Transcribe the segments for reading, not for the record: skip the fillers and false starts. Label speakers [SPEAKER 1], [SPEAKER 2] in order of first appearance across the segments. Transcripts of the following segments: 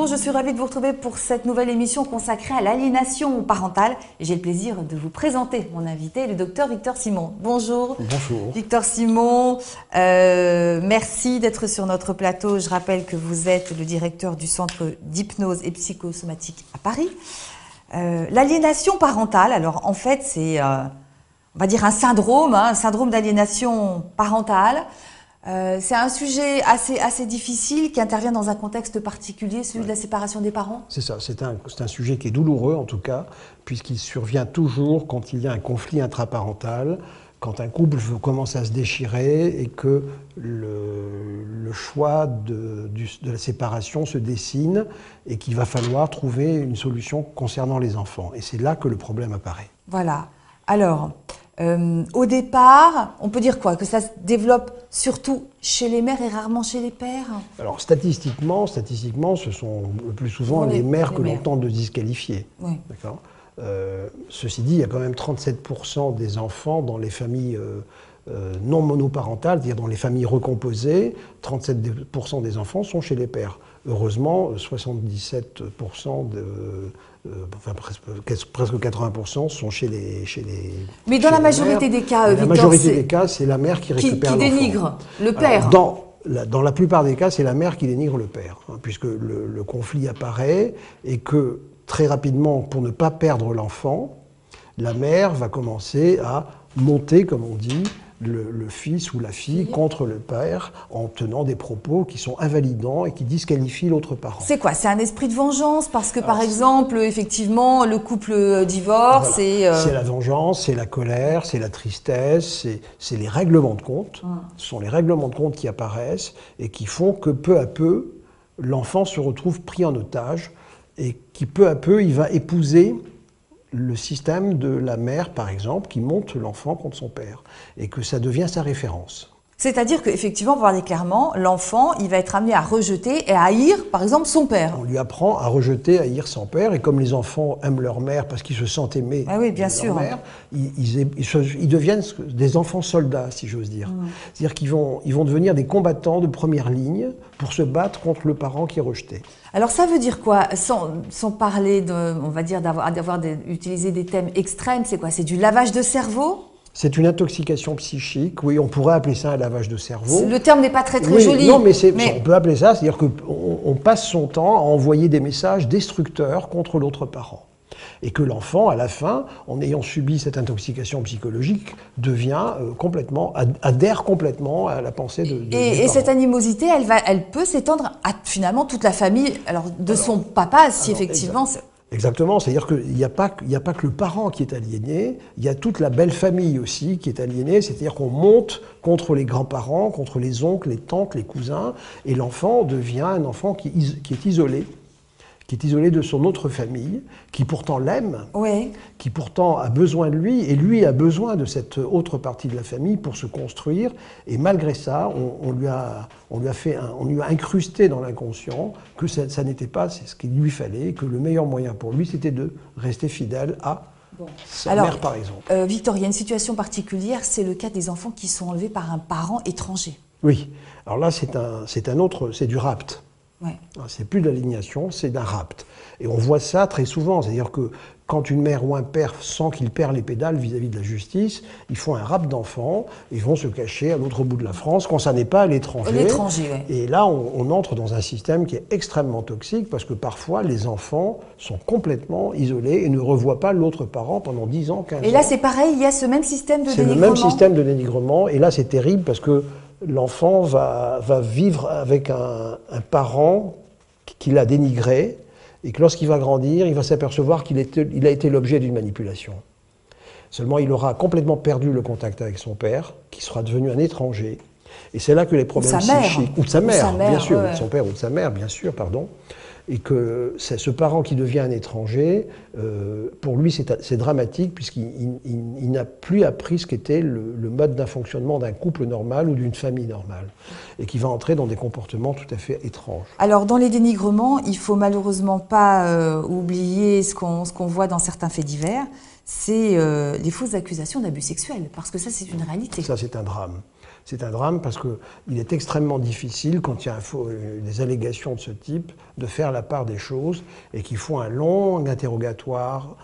[SPEAKER 1] je suis ravie de vous retrouver pour cette nouvelle émission consacrée à l'aliénation parentale. J'ai le plaisir de vous présenter mon invité, le docteur Victor Simon. Bonjour.
[SPEAKER 2] Bonjour.
[SPEAKER 1] Victor Simon, merci d'être sur notre plateau. Je rappelle que vous êtes le directeur du Centre d'hypnose et psychosomatique à Paris. L'aliénation parentale, alors en fait c'est, on va dire un syndrome d'aliénation parentale. C'est un sujet assez difficile qui intervient dans un contexte particulier, celui de la séparation des parents.
[SPEAKER 2] C'est ça, c'est un sujet qui est douloureux en tout cas, puisqu'il survient toujours quand il y a un conflit intraparental, quand un couple commence à se déchirer et que le choix de la séparation se dessine et qu'il va falloir trouver une solution concernant les enfants. Et c'est là que le problème apparaît. Voilà.
[SPEAKER 1] Alors, au départ, on peut dire quoi? Que ça se développe surtout chez les mères et rarement chez les pères?
[SPEAKER 2] Alors statistiquement, ce sont le plus souvent les mères que l'on tente de disqualifier. Oui. D'accord. Ceci dit, il y a quand même 37% des enfants dans les familles non monoparentales, c'est-à-dire dans les familles recomposées, 37% des enfants sont chez les pères. Heureusement, 77% presque 80% sont chez les
[SPEAKER 1] Mais dans la majorité des cas,
[SPEAKER 2] Victor, la majorité des cas, c'est la mère qui récupère l'enfant.
[SPEAKER 1] Qui dénigre le père.
[SPEAKER 2] Alors, dans la plupart des cas, c'est la mère qui dénigre le père, puisque le conflit apparaît et que très rapidement, pour ne pas perdre l'enfant, la mère va commencer à monter, comme on dit, le fils ou la fille contre le père en tenant des propos qui sont invalidants et qui disqualifient l'autre parent.
[SPEAKER 1] C'est quoi? C'est un esprit de vengeance? Parce que, par exemple, effectivement, le couple divorce et...
[SPEAKER 2] C'est la vengeance, c'est la colère, c'est la tristesse, c'est les règlements de compte. Ce sont les règlements de compte qui apparaissent et qui font que peu à peu, l'enfant se retrouve pris en otage et qui peu à peu, il va épouser le système de la mère, par exemple, qui monte l'enfant contre son père, et que ça devient sa référence.
[SPEAKER 1] C'est-à-dire qu'effectivement, pour parler clairement, l'enfant, il va être amené à rejeter et à haïr, par exemple, son père.
[SPEAKER 2] On lui apprend à rejeter, à haïr son père, et comme les enfants aiment leur mère parce qu'ils se sentent aimés
[SPEAKER 1] de leur
[SPEAKER 2] mère, ils deviennent des enfants soldats, si j'ose dire. C'est-à-dire qu'ils vont devenir des combattants de première ligne pour se battre contre le parent qui est rejeté.
[SPEAKER 1] Alors ça veut dire quoi? Sans parler on va dire d'utiliser des thèmes extrêmes, c'est quoi? C'est du lavage de cerveau?
[SPEAKER 2] C'est une intoxication psychique, oui, on pourrait appeler ça un lavage de cerveau.
[SPEAKER 1] Le terme n'est pas très joli.
[SPEAKER 2] Non, mais on peut appeler ça, c'est-à-dire qu'on passe son temps à envoyer des messages destructeurs contre l'autre parent. Et que l'enfant, à la fin, en ayant subi cette intoxication psychologique, adhère complètement à la pensée de
[SPEAKER 1] Et cette animosité, elle peut s'étendre à finalement toute la famille, son papa, si effectivement...
[SPEAKER 2] Exactement, c'est-à-dire qu'il n'y a pas que le parent qui est aliéné, il y a toute la belle famille aussi qui est aliénée, c'est-à-dire qu'on monte contre les grands-parents, contre les oncles, les tantes, les cousins, et l'enfant devient un enfant qui est isolé de son autre famille, qui pourtant l'aime, qui pourtant a besoin de lui, et lui a besoin de cette autre partie de la famille pour se construire, et malgré ça, on lui a incrusté dans l'inconscient que ça n'était pas ce qu'il lui fallait, que le meilleur moyen pour lui, c'était de rester fidèle à sa mère, par exemple.
[SPEAKER 1] Victor, il y a une situation particulière, c'est le cas des enfants qui sont enlevés par un parent étranger.
[SPEAKER 2] Oui, alors là, c'est du rapt. Ouais. C'est plus de l'aliénation, c'est d'un rapt. Et on voit ça très souvent, c'est-à-dire que quand une mère ou un père sent qu'il perd les pédales vis-à-vis de la justice, ils font un rapt d'enfants, ils vont se cacher à l'autre bout de la France, quand ça n'est pas à l'étranger. Et là, on entre dans un système qui est extrêmement toxique, parce que parfois, les enfants sont complètement isolés et ne revoient pas l'autre parent pendant 10 ans, 15 ans.
[SPEAKER 1] Et là, c'est pareil, il y a ce même système de dénigrement.
[SPEAKER 2] C'est le même système de dénigrement, et là, c'est terrible, parce que l'enfant va vivre avec un parent qui l'a dénigré, et que lorsqu'il va grandir, il va s'apercevoir qu'il a été l'objet d'une manipulation. Seulement, il aura complètement perdu le contact avec son père, qui sera devenu un étranger, et c'est là que les problèmes psychiques... Ou de sa mère, bien sûr, de son père ou de sa mère, bien sûr, pardon. Et que c'est ce parent qui devient un étranger, pour lui c'est dramatique puisqu'il n'a plus appris ce qu'était le mode d'un fonctionnement d'un couple normal ou d'une famille normale, et qui va entrer dans des comportements tout à fait étranges.
[SPEAKER 1] Alors dans les dénigrements, il ne faut malheureusement pas oublier ce qu'on voit dans certains faits divers, c'est les fausses accusations d'abus sexuels, parce que ça c'est une réalité.
[SPEAKER 2] Ça c'est un drame. C'est un drame parce qu'il est extrêmement difficile, quand il y a des allégations de ce type, de faire la part des choses et qu'il faut un long interrogatoire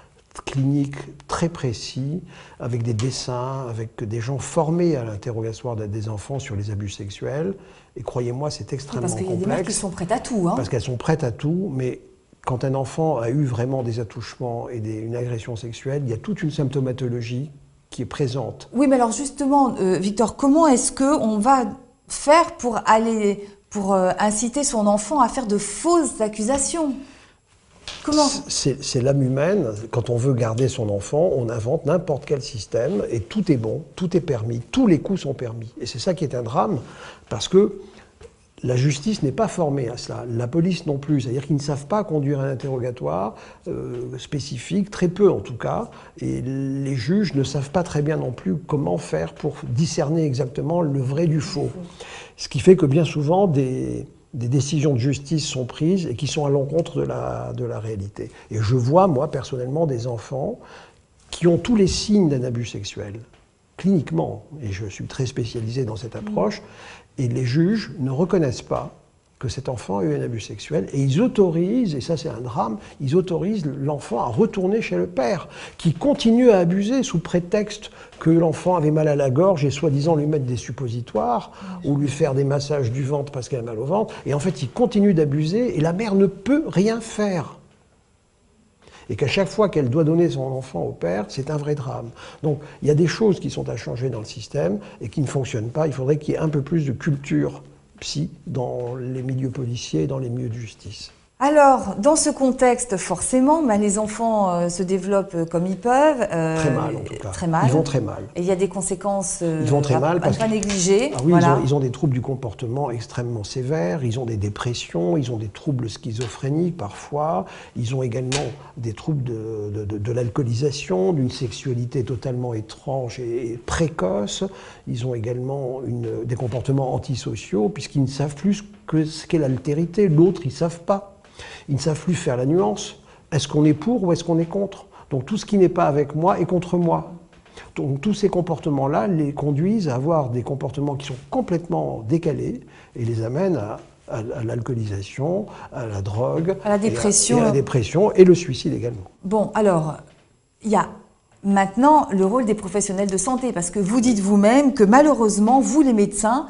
[SPEAKER 2] clinique très précis, avec des dessins, avec des gens formés à l'interrogatoire des enfants sur les abus sexuels. Et croyez-moi, c'est extrêmement complexe.
[SPEAKER 1] Parce qu'il y a des mères qui sont prêtes à tout.
[SPEAKER 2] Parce qu'elles sont prêtes à tout, mais quand un enfant a eu vraiment des attouchements et une agression sexuelle, il y a toute une symptomatologie qui est présente.
[SPEAKER 1] Oui, mais alors justement, Victor, comment est-ce qu'on va faire pour inciter son enfant à faire de fausses accusations? Comment?
[SPEAKER 2] C'est l'âme humaine. Quand on veut garder son enfant, on invente n'importe quel système et tout est bon, tout est permis, tous les coups sont permis. Et c'est ça qui est un drame, parce que la justice n'est pas formée à cela, la police non plus. C'est-à-dire qu'ils ne savent pas conduire un interrogatoire spécifique, très peu en tout cas, et les juges ne savent pas très bien non plus comment faire pour discerner exactement le vrai du faux. Ce qui fait que bien souvent, des décisions de justice sont prises et qui sont à l'encontre de la réalité. Et je vois, moi, personnellement, des enfants qui ont tous les signes d'un abus sexuel, cliniquement, et je suis très spécialisé dans cette approche, et les juges ne reconnaissent pas que cet enfant a eu un abus sexuel, et ils autorisent, et ça c'est un drame, ils autorisent l'enfant à retourner chez le père, qui continue à abuser sous prétexte que l'enfant avait mal à la gorge et soi-disant lui mettre des suppositoires, ou lui faire des massages du ventre parce qu'elle a mal au ventre, et en fait il continue d'abuser, et la mère ne peut rien faire. Et qu'à chaque fois qu'elle doit donner son enfant au père, c'est un vrai drame. Donc il y a des choses qui sont à changer dans le système et qui ne fonctionnent pas. Il faudrait qu'il y ait un peu plus de culture psy dans les milieux policiers et dans les milieux de justice.
[SPEAKER 1] Alors, dans ce contexte, forcément, les enfants se développent comme ils peuvent.
[SPEAKER 2] Très mal, en tout cas.
[SPEAKER 1] Très mal.
[SPEAKER 2] Ils vont très mal.
[SPEAKER 1] Et il y a des conséquences
[SPEAKER 2] ils vont très mal parce
[SPEAKER 1] pas négligées.
[SPEAKER 2] Ah oui,
[SPEAKER 1] voilà.
[SPEAKER 2] ils ont des troubles du comportement extrêmement sévères, ils ont des dépressions, ils ont des troubles schizophréniques parfois, ils ont également des troubles de l'alcoolisation, d'une sexualité totalement étrange et précoce. Ils ont également des comportements antisociaux puisqu'ils ne savent plus ce qu'est l'altérité. L'autre, ils ne savent pas. Ils ne savent plus faire la nuance. Est-ce qu'on est pour ou est-ce qu'on est contre? Donc tout ce qui n'est pas avec moi est contre moi. Donc tous ces comportements-là les conduisent à avoir des comportements qui sont complètement décalés et les amènent à l'alcoolisation, à la drogue,
[SPEAKER 1] à la dépression.
[SPEAKER 2] Et à la dépression et le suicide également.
[SPEAKER 1] Bon, alors, il y a maintenant le rôle des professionnels de santé, parce que vous dites vous-même que malheureusement, vous les médecins,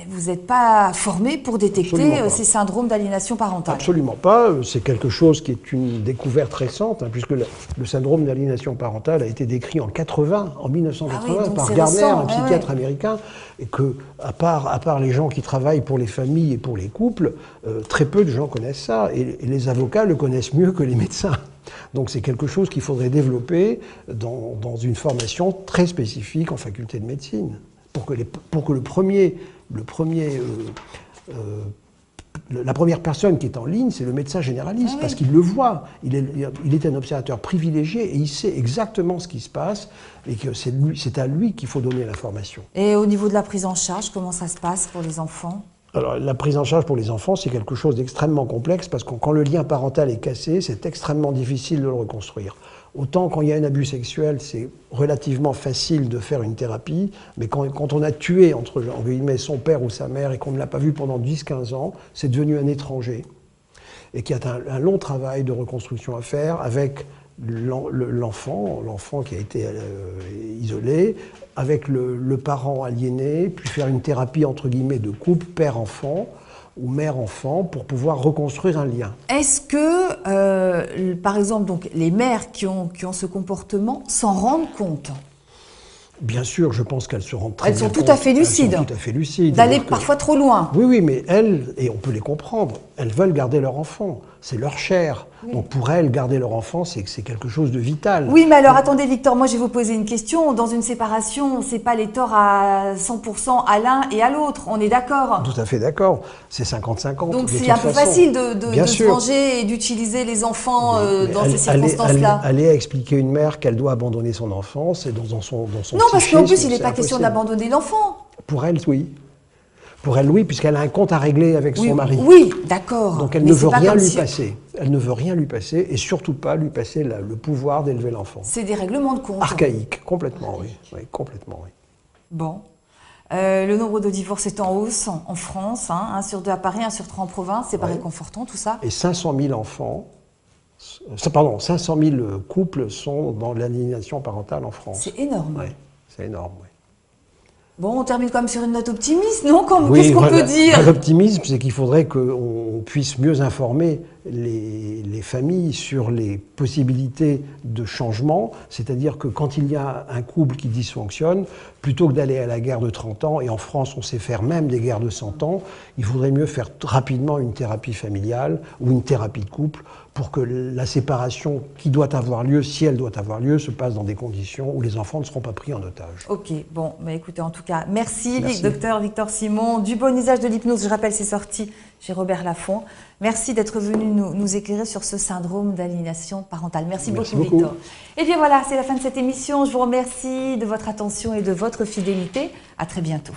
[SPEAKER 1] vous n'êtes pas formés pour détecter ces syndromes d'aliénation parentale.
[SPEAKER 2] Absolument pas. C'est quelque chose qui est une découverte récente, puisque le syndrome d'aliénation parentale a été décrit en 1980, par Garner, un psychiatre américain, et que, à part les gens qui travaillent pour les familles et pour les couples, très peu de gens connaissent ça, et les avocats le connaissent mieux que les médecins. Donc c'est quelque chose qu'il faudrait développer dans une formation très spécifique en faculté de médecine, pour que la première personne qui est en ligne, c'est le médecin généraliste, parce qu'il le voit. Il est un observateur privilégié et il sait exactement ce qui se passe et que c'est à lui qu'il faut donner l'information.
[SPEAKER 1] Et au niveau de la prise en charge, comment ça se passe pour les enfants ?
[SPEAKER 2] Alors, la prise en charge pour les enfants, c'est quelque chose d'extrêmement complexe parce que quand le lien parental est cassé, c'est extrêmement difficile de le reconstruire. Autant quand il y a un abus sexuel, c'est relativement facile de faire une thérapie, mais quand on a tué, entre guillemets, son père ou sa mère et qu'on ne l'a pas vu pendant 10-15 ans, c'est devenu un étranger. Et qu'il y a un long travail de reconstruction à faire avec l'enfant qui a été isolé, avec le parent aliéné, puis faire une thérapie, entre guillemets, de couple, père-enfant, ou mère-enfant pour pouvoir reconstruire un lien.
[SPEAKER 1] Est-ce que, par exemple, donc, les mères qui ont ce comportement s'en rendent compte ?
[SPEAKER 2] Bien sûr, je pense qu'elles se rendent très bien compte.
[SPEAKER 1] Elles sont tout à fait lucides.
[SPEAKER 2] Elles sont tout à fait lucides.
[SPEAKER 1] D'aller parfois trop loin.
[SPEAKER 2] Oui, mais elles, et on peut les comprendre, elles veulent garder leur enfant. C'est leur chair. Oui. Donc pour elles, garder leur enfant, c'est quelque chose de vital.
[SPEAKER 1] Oui, mais alors attendez, Victor, moi je vais vous poser une question. Dans une séparation, c'est pas les torts à 100% à l'un et à l'autre. On est d'accord ?
[SPEAKER 2] Tout à fait d'accord. C'est 50-50.
[SPEAKER 1] Donc c'est un peu facile de se venger et d'utiliser les enfants dans ces circonstances-là.
[SPEAKER 2] Aller à expliquer à une mère qu'elle doit abandonner son enfant, c'est dans son
[SPEAKER 1] non, parce qu'en plus, il n'est pas question d'abandonner l'enfant.
[SPEAKER 2] Pour elle, oui. Pour elle, oui, puisqu'elle a un compte à régler avec son mari.
[SPEAKER 1] Oui, d'accord.
[SPEAKER 2] Donc elle ne veut rien lui passer. Elle ne veut rien lui passer et surtout pas lui passer le pouvoir d'élever l'enfant.
[SPEAKER 1] C'est des règlements de compte.
[SPEAKER 2] Archaïque, complètement, oui. Oui, complètement, oui.
[SPEAKER 1] Bon. Le nombre de divorces est en hausse en France, hein, 1 sur 2 à Paris, 1 sur 3 en province. C'est pas réconfortant tout ça.
[SPEAKER 2] Et 500 000 enfants, pardon, 500 000 couples sont dans l'aliénation parentale en France.
[SPEAKER 1] C'est énorme.
[SPEAKER 2] Oui, c'est énorme, oui.
[SPEAKER 1] Bon, on termine quand même sur une note optimiste, non?
[SPEAKER 2] Oui,
[SPEAKER 1] Qu'est-ce qu'on peut dire?
[SPEAKER 2] L'optimisme, c'est qu'il faudrait qu'on puisse mieux informer les familles sur les possibilités de changement, c'est-à-dire que quand il y a un couple qui dysfonctionne, plutôt que d'aller à la guerre de 30 ans, et en France on sait faire même des guerres de 100 ans, il faudrait mieux faire rapidement une thérapie familiale ou une thérapie de couple pour que la séparation qui doit avoir lieu, si elle doit avoir lieu, se passe dans des conditions où les enfants ne seront pas pris en otage.
[SPEAKER 1] Ok, bon, mais écoutez, en tout cas, merci. Docteur Victor Simon, du bon usage de l'hypnose, je rappelle, c'est sorti chez Robert Laffont. Merci d'être venu nous éclairer sur ce syndrome d'aliénation parentale. Merci beaucoup, Victor. Et bien voilà, c'est la fin de cette émission. Je vous remercie de votre attention et de votre fidélité. À très bientôt.